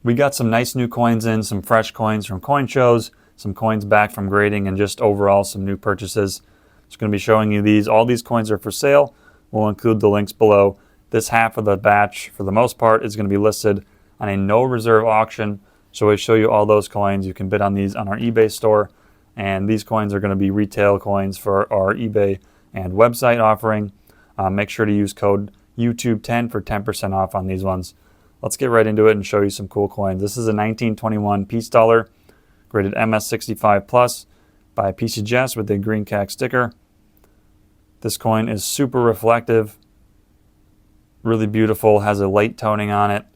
We got some nice new coins in, some fresh coins from coin shows, some coins back from grading, and just overall some new purchases. Just going to be showing you these. All these coins are for sale. We'll include the links below. This half of the batch, for the most part, is going to be listed on a no reserve auction. So we show you all those coins. You can bid on these on our eBay store. And these coins are going to be retail coins for our eBay and website offering. Make sure to use code YouTube10 for 10% off on these ones. Let's get right into it and show you some cool coins. This is a 1921 Peace Dollar, graded MS65 Plus by PCGS with a green CAC sticker. This coin is super reflective, really beautiful, has a light toning on it,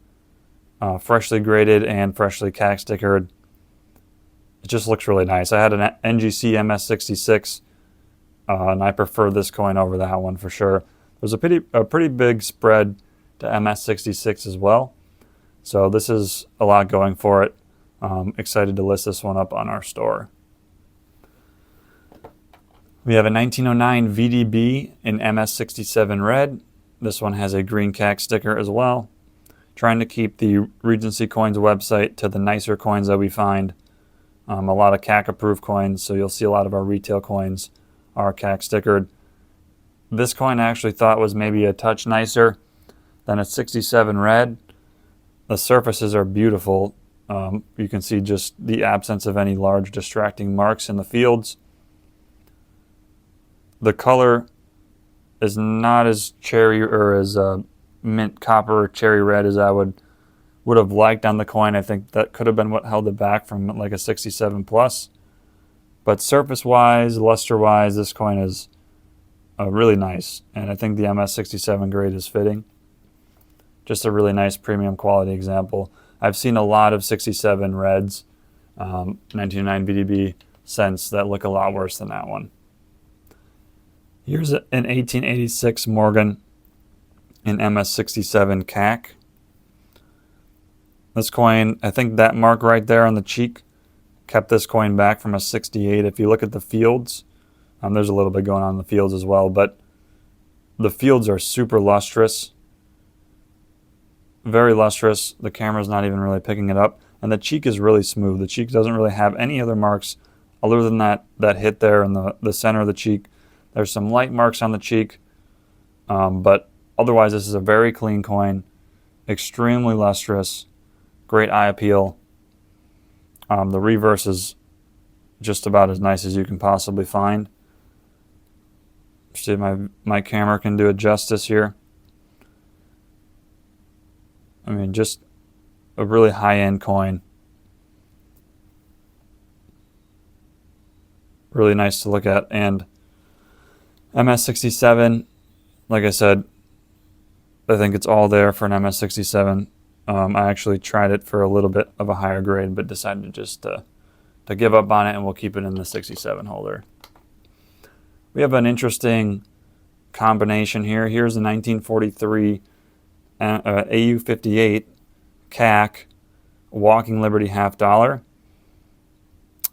freshly graded and freshly CAC stickered. It just looks really nice. I had an NGC MS66, and I prefer this coin over that one for sure. There's a pretty big spread to MS66 as well. So this is a lot going for it. Excited to list this one up on our store. We have a 1909 VDB in MS67 red. This one has a green CAC sticker as well. Trying to keep the Regency Coins website to the nicer coins that we find. A lot of CAC approved coins, so you'll see a lot of our retail coins are CAC stickered. This coin I actually thought was maybe a touch nicer than a 67 red. The surfaces are beautiful. You can see just the absence of any large distracting marks in the fields. The color is not as cherry or as mint copper or cherry red as I would have liked on the coin. I think that could have been what held it back from like a 67 plus. But surface-wise, luster-wise, this coin is really nice. And I think the MS67 grade is fitting. Just a really nice premium quality example. I've seen a lot of 67 reds, 1909 VDB cents that look a lot worse than that one. Here's an 1886 Morgan in MS67 CAC. This coin, I think that mark right there on the cheek kept this coin back from a 68. If you look at the fields, there's a little bit going on in the fields as well, but the fields are super lustrous. Very lustrous. The camera's not even really picking it up. And the cheek is really smooth. The cheek doesn't really have any other marks other than that hit there in the center of the cheek. There's some light marks on the cheek, but otherwise this is a very clean coin, extremely lustrous, great eye appeal. The reverse is just about as nice as you can possibly find. See if my camera can do it justice here. I mean, just a really high-end coin. Really nice to look at. And MS67, like I said, I think it's all there for an MS67. I actually tried it for a little bit of a higher grade, but decided just to give up on it, and we'll keep it in the 67 holder. We have an interesting combination here. Here's a 1943 AU58 CAC Walking Liberty half dollar.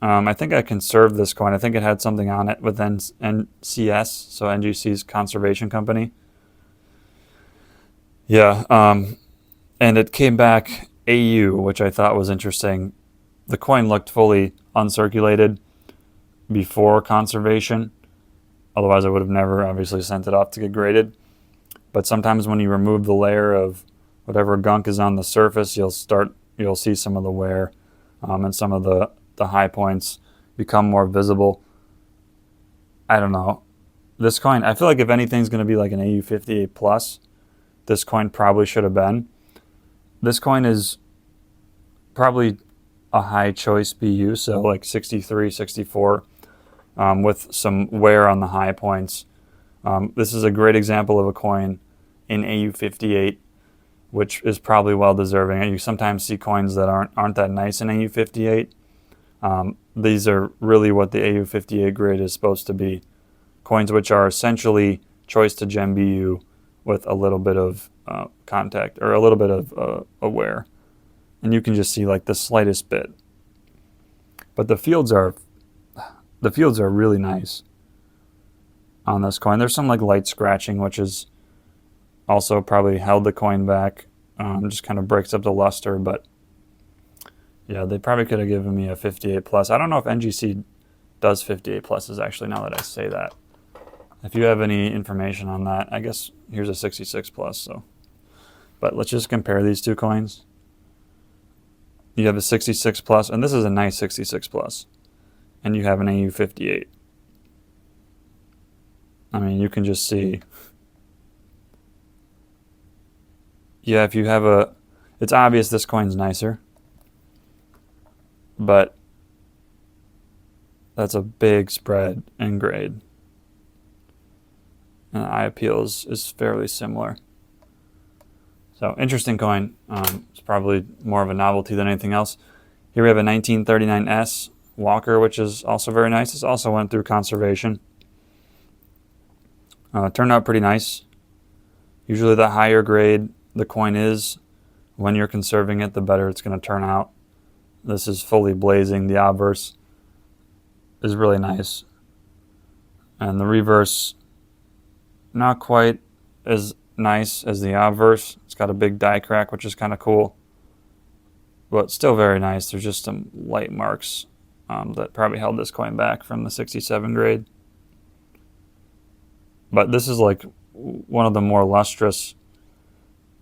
I think I conserved this coin. I think it had something on it with NCS, so NGC's conservation company. Yeah, and it came back AU, which I thought was interesting. The coin looked fully uncirculated before conservation. Otherwise, I would have never obviously sent it off to get graded. But sometimes when you remove the layer of whatever gunk is on the surface, you'll see some of the wear, and some of the high points become more visible. I don't know. This coin, I feel like if anything's going to be like an AU58 plus, this coin probably should have been. This coin is probably a high choice BU, so like 63, 64, with some wear on the high points. This is a great example of a coin in AU58, which is probably well deserving. You sometimes see coins that aren't that nice in AU58. These are really what the AU58 grade is supposed to be. Coins which are essentially choice to gem BU with a little bit of contact or a little bit of wear. And you can just see like the slightest bit. But the fields are really nice on this coin. There's some like light scratching, which is also probably held the coin back. Just kind of breaks up the luster, but Yeah, they probably could have given me a 58 plus. I don't know if NGC does 58 pluses actually, now that I say that. If you have any information on that, I guess here's a 66 plus. So, but let's just compare these two coins. You have a 66 plus, and this is a nice 66 plus, and you have an AU 58. I mean, you can just see. Yeah, if you have a, it's obvious this coin's nicer, but that's a big spread in grade. And eye appeal is fairly similar. So interesting coin. It's probably more of a novelty than anything else. Here we have a 1939S Walker, which is also very nice. This also went through conservation. Turned out pretty nice. Usually the higher grade the coin is, when you're conserving it, the better it's going to turn out. This is fully blazing. The obverse is really nice. And the reverse, not quite as nice as the obverse. It's got a big die crack, which is kind of cool, but still very nice. There's just some light marks that probably held this coin back from the 67 grade. But this is like one of the more lustrous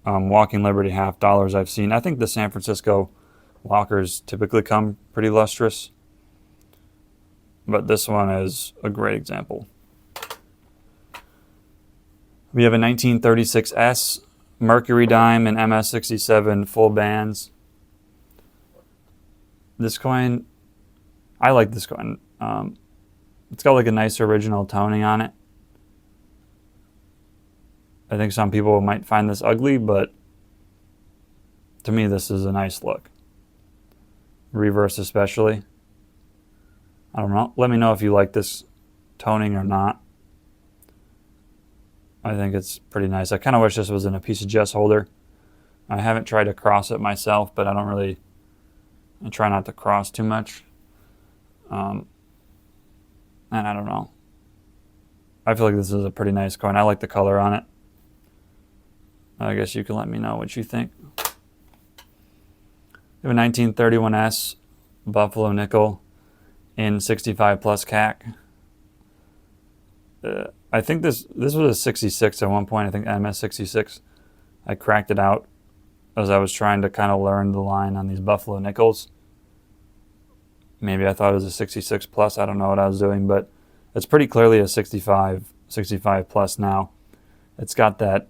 Walking Liberty half dollars I've seen. I think the San Francisco Walkers typically come pretty lustrous, but this one is a great example. We have a 1936S Mercury dime and MS67 full bands. This coin, I like this coin. It's got like a nice original toning on it. I think some people might find this ugly, but to me this is a nice look. Reverse especially. I don't know. Let me know if you like this toning or not. I think it's pretty nice. I kind of wish this was in a piece of Jess holder. I haven't tried to cross it myself, but I try not to cross too much. And I don't know. I feel like this is a pretty nice coin. I like the color on it. I guess you can let me know what you think. We have a 1931S Buffalo nickel in 65 plus CAC. I think this was a 66 at one point. I think MS66. I cracked it out as I was trying to kind of learn the line on these Buffalo nickels. Maybe I thought it was a 66 plus. I don't know what I was doing, but it's pretty clearly a 65 plus now. It's got that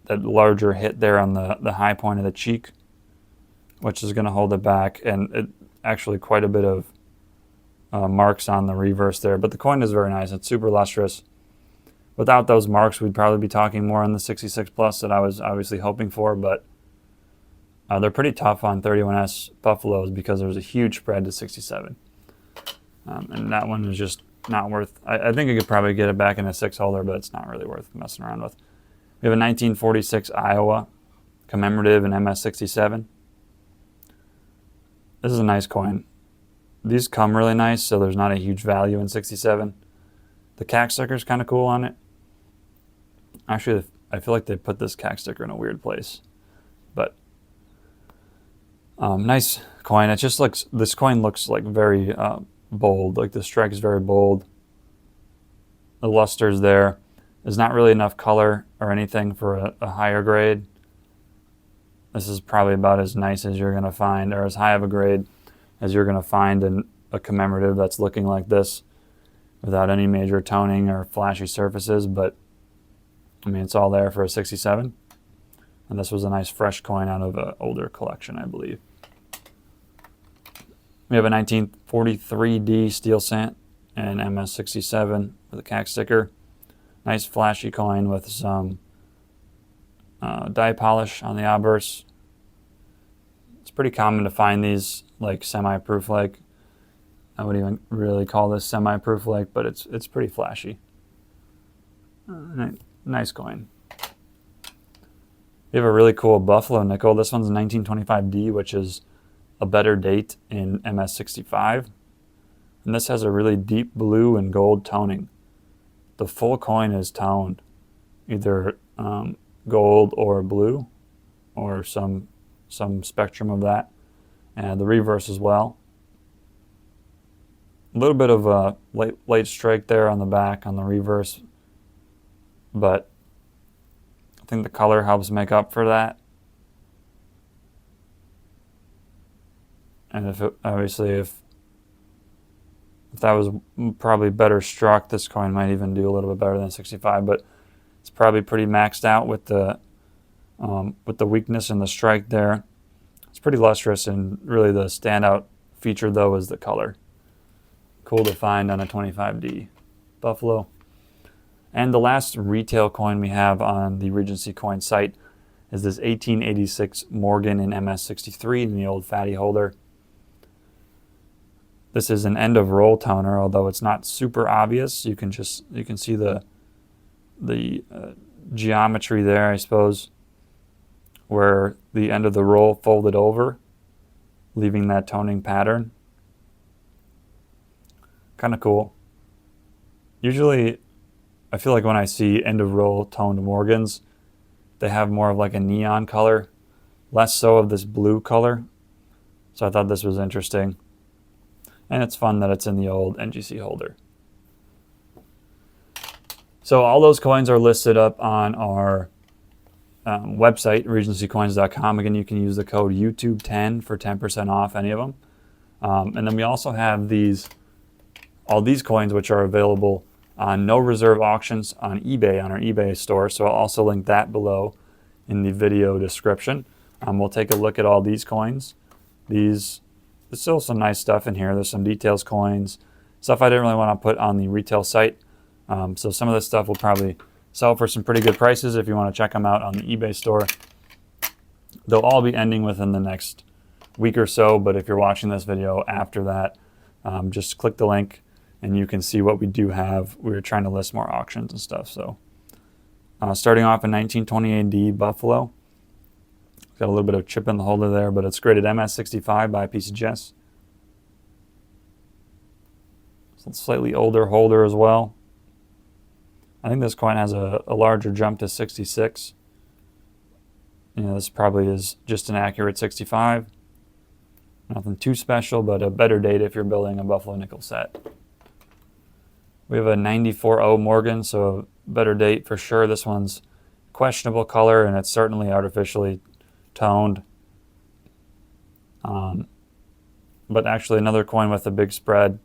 larger hit there on the high point of the cheek, which is going to hold it back, and it actually quite a bit of marks on the reverse there. But the coin is very nice. It's super lustrous. Without those marks, we'd probably be talking more on the 66 plus that I was obviously hoping for, but they're pretty tough on 31S Buffaloes because there's a huge spread to 67. And that one is just not worth. I think you could probably get it back in a 6 holder, but it's not really worth messing around with. We have a 1946 Iowa commemorative in MS67. This is a nice coin. These come really nice, so there's not a huge value in 67. The CAC sticker is kind of cool on it. Actually, I feel like they put this CAC sticker in a weird place. But nice coin. It just looks, this coin looks like very bold. Like the strike is very bold. The luster's there. There's not really enough color or anything for a higher grade. This is probably about as nice as you're going to find, or as high of a grade as you're going to find in a commemorative that's looking like this without any major toning or flashy surfaces. But I mean, it's all there for a 67. And this was a nice fresh coin out of an older collection, I believe. We have a 1943D steel cent and MS67 with a CAC sticker. Nice flashy coin with some die polish on the obverse. It's pretty common to find these like semi-proof like. I wouldn't even really call this semi-proof like, but it's pretty flashy. Nice coin. We have a really cool Buffalo nickel. This one's a 1925D, which is a better date in MS65. And this has a really deep blue and gold toning. The full coin is toned, either gold or blue, or some spectrum of that. and the reverse as well. A little bit of a late strike there on the back on the reverse, but I think the color helps make up for that. And if that was probably better struck, this coin might even do a little bit better than 65. But it's probably pretty maxed out with the weakness in the strike there. It's pretty lustrous, and really the standout feature though is the color. Cool to find on a 25D Buffalo. And the last retail coin we have on the Regency Coin site is this 1886 Morgan in MS63 in the old fatty holder. This is an end of roll toner, although it's not super obvious. You can see the geometry there, I suppose, where the end of the roll folded over, leaving that toning pattern. Kind of cool. Usually, I feel like when I see end of roll toned Morgans, they have more of like a neon color, less so of this blue color. So I thought this was interesting. And it's fun that it's in the old NGC holder. So all those coins are listed up on our website, regencycoins.com. Again, you can use the code YouTube10 for 10% off any of them. And then we also have all these coins, which are available on no reserve auctions on eBay, on our eBay store. So I'll also link that below in the video description. We'll take a look at all these coins. There's still some nice stuff in here. There's some details coins, stuff I didn't really want to put on the retail site. So some of this stuff will probably sell for some pretty good prices if you want to check them out on the eBay store. They'll all be ending within the next week or so, but if you're watching this video after that, just click the link and you can see what we do have. We're trying to list more auctions and stuff. So starting off in 1928D Buffalo. Got a little bit of chip in the holder there, but it's graded MS65 by PCGS. So it's slightly older holder as well. I think this coin has a larger jump to 66. This probably is just an accurate 65. Nothing too special, but a better date if you're building a Buffalo nickel set. We have a 94O Morgan, so a better date for sure. This one's questionable color, and it's certainly artificially toned. But actually another coin with a big spread.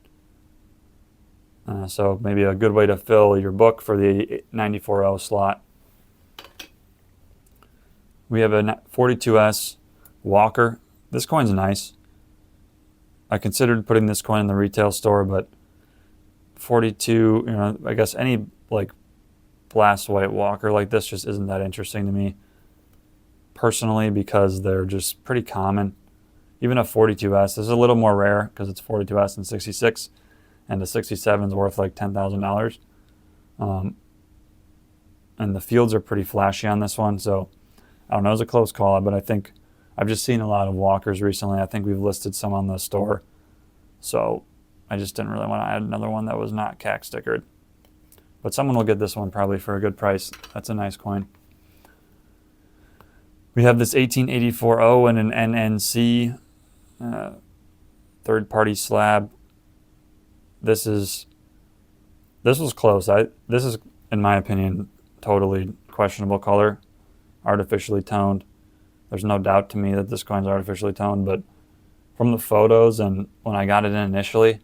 So maybe a good way to fill your book for the 94O slot. We have a 42S Walker. This coin's nice. I considered putting this coin in the retail store, but 42, I guess any like blast white Walker like this just isn't that interesting to me personally, because they're just pretty common. Even a 42S, this is a little more rare because it's 42S and 66, and the 67 is worth like $10,000. And the fields are pretty flashy on this one, so I don't know, it was a close call, but I think I've just seen a lot of Walkers recently. I think we've listed some on the store, so I just didn't really want to add another one that was not CAC stickered. But someone will get this one probably for a good price. That's a nice coin. We have this 1884O and an NNC third-party slab. This was close. This is, in my opinion, totally questionable color, artificially toned. There's no doubt to me that this coin's artificially toned, but from the photos and when I got it in initially,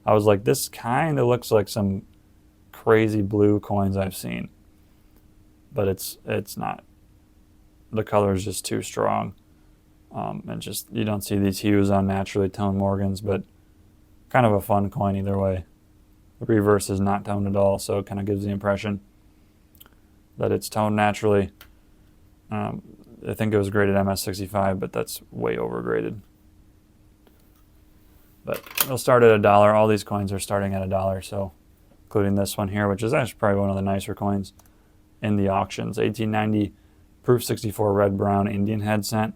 I was like, this kind of looks like some crazy blue coins I've seen, but it's not. The color is just too strong, and just you don't see these hues on naturally toned Morgans, but kind of a fun coin either way. The reverse is not toned at all, so it kind of gives the impression that it's toned naturally. I think it was graded MS65, but that's way overgraded. But it'll start at $1. All these coins are starting at $1, so including this one here, which is actually probably one of the nicer coins in the auctions. 1890 Proof 64 red brown Indian head cent.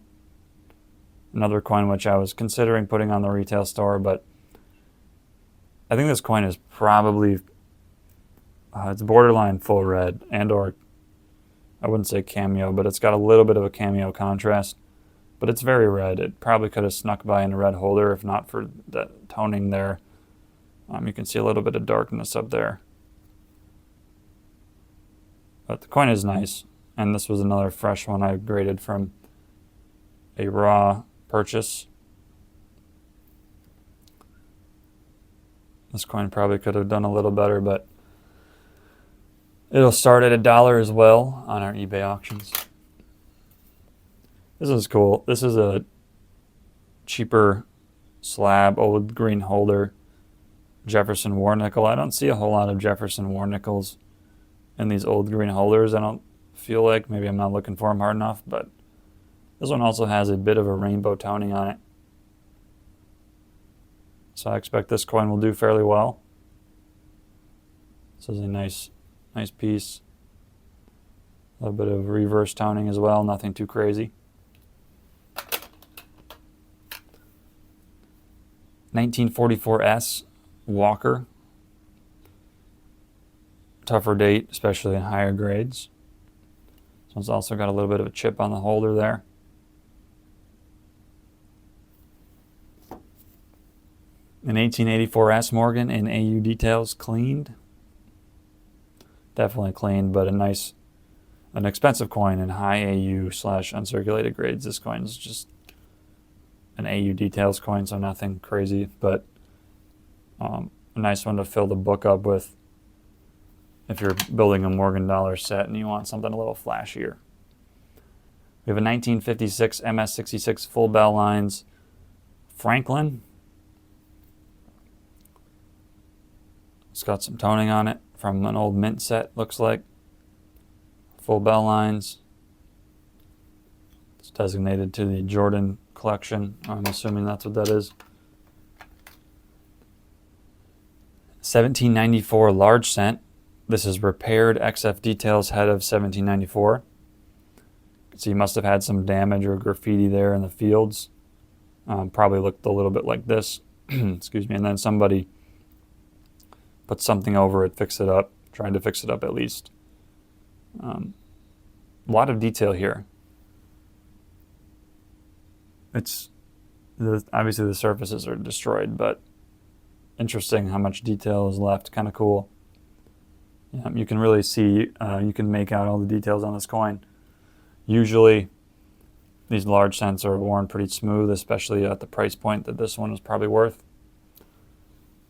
Another coin which I was considering putting on the retail store, but I think this coin is probably it's borderline full red, and or I wouldn't say cameo, but it's got a little bit of a cameo contrast. but it's very red. It probably could have snuck by in a red holder if not for the toning there. You can see a little bit of darkness up there. But the coin is nice, and this was another fresh one I graded from a raw purchase. This coin probably could have done a little better, but it'll start at $1 as well on our eBay auctions. This is cool. This is a cheaper slab, old green holder, Jefferson War nickel. I don't see a whole lot of Jefferson War nickels in these old green holders. I don't feel like. Maybe I'm not looking for them hard enough, but this one also has a bit of a rainbow toning on it. So I expect this coin will do fairly well. This is a nice piece. A little bit of reverse toning as well, nothing too crazy. 1944S Walker. Tougher date, especially in higher grades. This one's also got a little bit of a chip on the holder there. An 1884S Morgan in AU details, cleaned. Definitely cleaned, but an expensive coin in high AU/uncirculated grades. This coin is just an AU details coin, so nothing crazy, but a nice one to fill the book up with if you're building a Morgan dollar set and you want something a little flashier. We have a 1956 MS66 full bell lines Franklin. It's got some toning on it from an old mint set, looks like. Full bell lines. It's designated to the Jordan collection. I'm assuming that's what that is. 1794 large cent. This is repaired XF details head of 1794. So you must have had some damage or graffiti there in the fields. Probably looked a little bit like this. Excuse me. And then somebody put something over it, fix it up, trying to fix it up at least. A lot of detail here. Obviously the surfaces are destroyed, but interesting how much detail is left. Kind of cool. You can really see, you can make out all the details on this coin. Usually these large cents are worn pretty smooth, especially at the price point that this one is probably worth.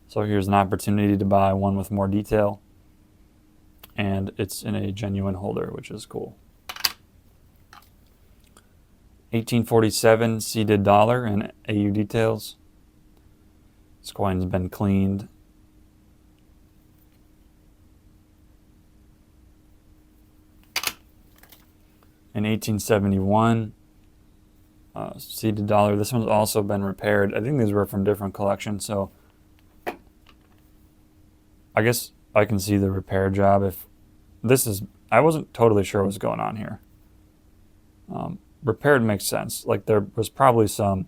So here's an opportunity to buy one with more detail, and it's in a genuine holder, which is cool. 1847 seeded dollar in AU details. This coin's been cleaned. In 1871, seeded dollar. This one's also been repaired. I think these were from different collections, so I guess I can see the repair job. If this is, I wasn't totally sure what was going on here. Repaired makes sense. Like there was probably some,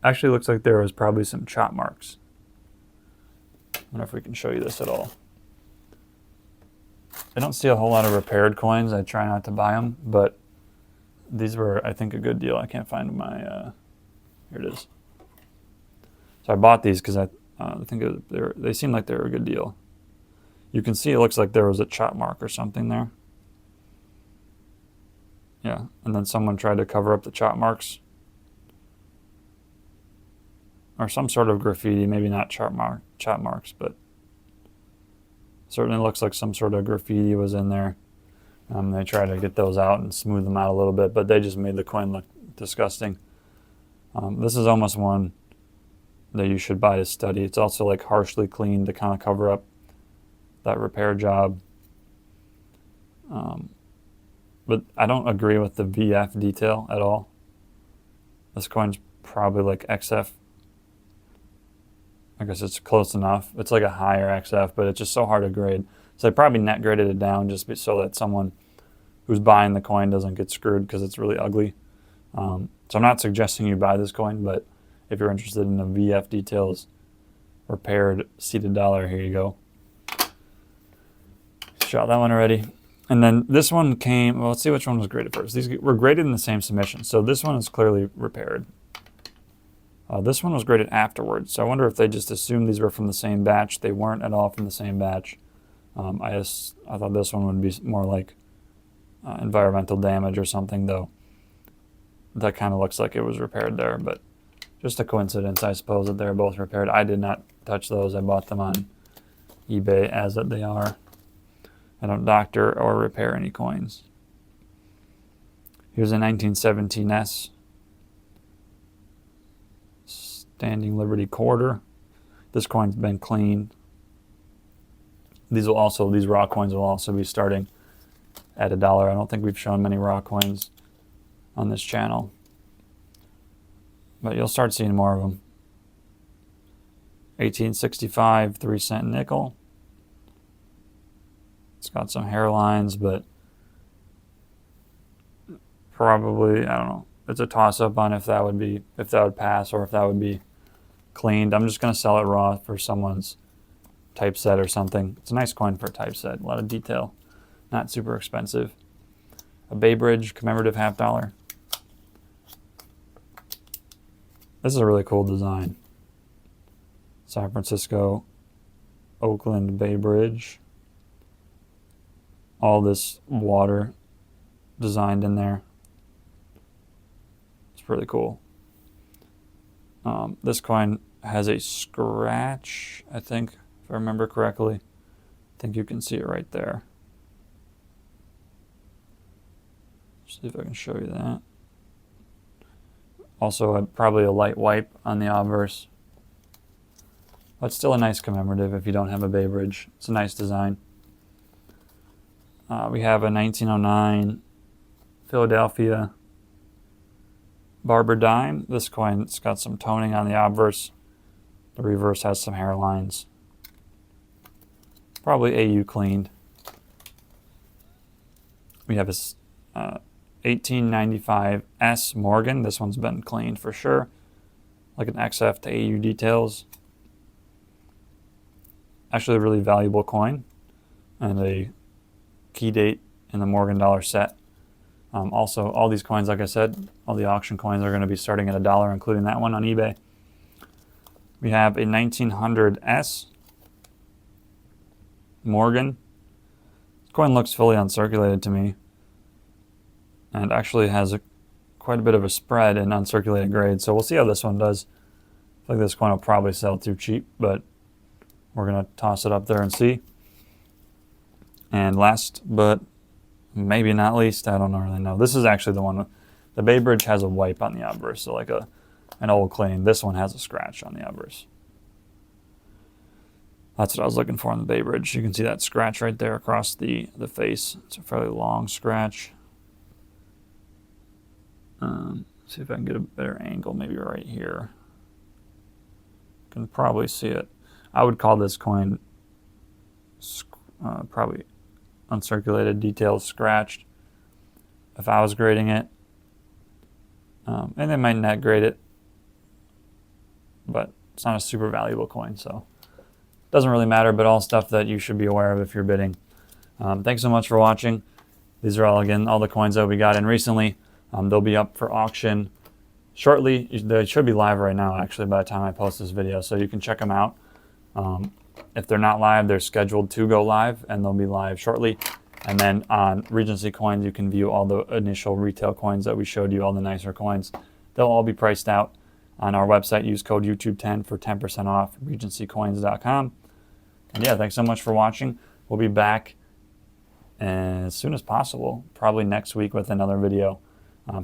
actually looks like there was probably some chop marks. I wonder if we can show you this at all. I don't see a whole lot of repaired coins. I try not to buy them, but these were, I think, a good deal. I can't find my, here it is. So I bought these because I think they seemed like they were a good deal. You can see it looks like there was a chop mark or something there. Yeah, and then someone tried to cover up the chop marks. Or some sort of graffiti, maybe not chop marks, but certainly looks like some sort of graffiti was in there. They tried to get those out and smooth them out a little bit, but they just made the coin look disgusting. This is almost one that you should buy to study. It's also like harshly cleaned to kind of cover up that repair job. But I don't agree with the VF detail at all. This coin's probably like XF. I guess it's close enough. It's like a higher XF, but it's just so hard to grade. So they probably net graded it down just so that someone who's buying the coin doesn't get screwed because it's really ugly. So I'm not suggesting you buy this coin, but if you're interested in the VF details repaired seeded dollar, here you go. Shot that one already. And then this one came, well, let's see which one was graded first. These were graded in the same submission. So this one is clearly repaired. This one was graded afterwards. So I wonder if they just assumed these were from the same batch. They weren't at all from the same batch. I thought this one would be more like environmental damage or something, though. That kind of looks like it was repaired there, but just a coincidence, I suppose, that they're both repaired. I did not touch those. I bought them on eBay as that they are. I don't doctor or repair any coins. Here's a 1917 S Standing Liberty Quarter. This coin's been cleaned. These raw coins will also be starting at $1. I don't think we've shown many raw coins on this channel, but you'll start seeing more of them. 1865 3-cent nickel. It's got some hairlines, but probably, I don't know. It's a toss-up on if that would pass or if that would be cleaned. I'm just going to sell it raw for someone's typeset or something. It's a nice coin for a typeset. A lot of detail. Not super expensive. A Bay Bridge commemorative $50. This is a really cool design. San Francisco, Oakland Bay Bridge. All this water designed in there. It's pretty cool. This coin has a scratch, I think, if I remember correctly. I think you can see it right there. See if I can show you that. Also, probably a light wipe on the obverse. But still a nice commemorative if you don't have a Bay Bridge. It's a nice design. We have a 1909 Philadelphia Barber Dime. This coin's got some toning on the obverse. The reverse has some hairlines. Probably AU cleaned. We have a 1895 S Morgan. This one's been cleaned for sure. Like an XF to AU details. Actually a really valuable coin. And a key date in the Morgan dollar set. Also, all these coins, like I said, all the auction coins are going to be starting at $1, including that one on eBay. We have a 1900 S Morgan. This coin looks fully uncirculated to me, and actually has quite a bit of a spread in uncirculated grade. So we'll see how this one does. I feel like this coin will probably sell too cheap, but we're going to toss it up there and see. And last but maybe not least, I don't really know. This is actually the one. The Bay Bridge has a wipe on the obverse, so like an old clean. This one has a scratch on the obverse. That's what I was looking for on the Bay Bridge. You can see that scratch right there across the face. It's a fairly long scratch. See if I can get a better angle, maybe right here. You can probably see it. I would call this coin probably uncirculated, details scratched if I was grading it. And they might net grade it, but it's not a super valuable coin, so it doesn't really matter, but all stuff that you should be aware of if you're bidding. Thanks so much for watching. These are all the coins that we got in recently. They'll be up for auction shortly. They should be live right now, actually, by the time I post this video, so you can check them out. If they're not live, they're scheduled to go live, and they'll be live shortly. And then on Regency Coins, you can view all the initial retail coins that we showed you, all the nicer coins. They'll all be priced out on our website. Use code YouTube10 for 10% off, regencycoins.com. And yeah, thanks so much for watching. We'll be back as soon as possible, probably next week with another video.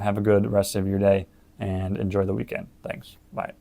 Have a good rest of your day and enjoy the weekend. Thanks. Bye.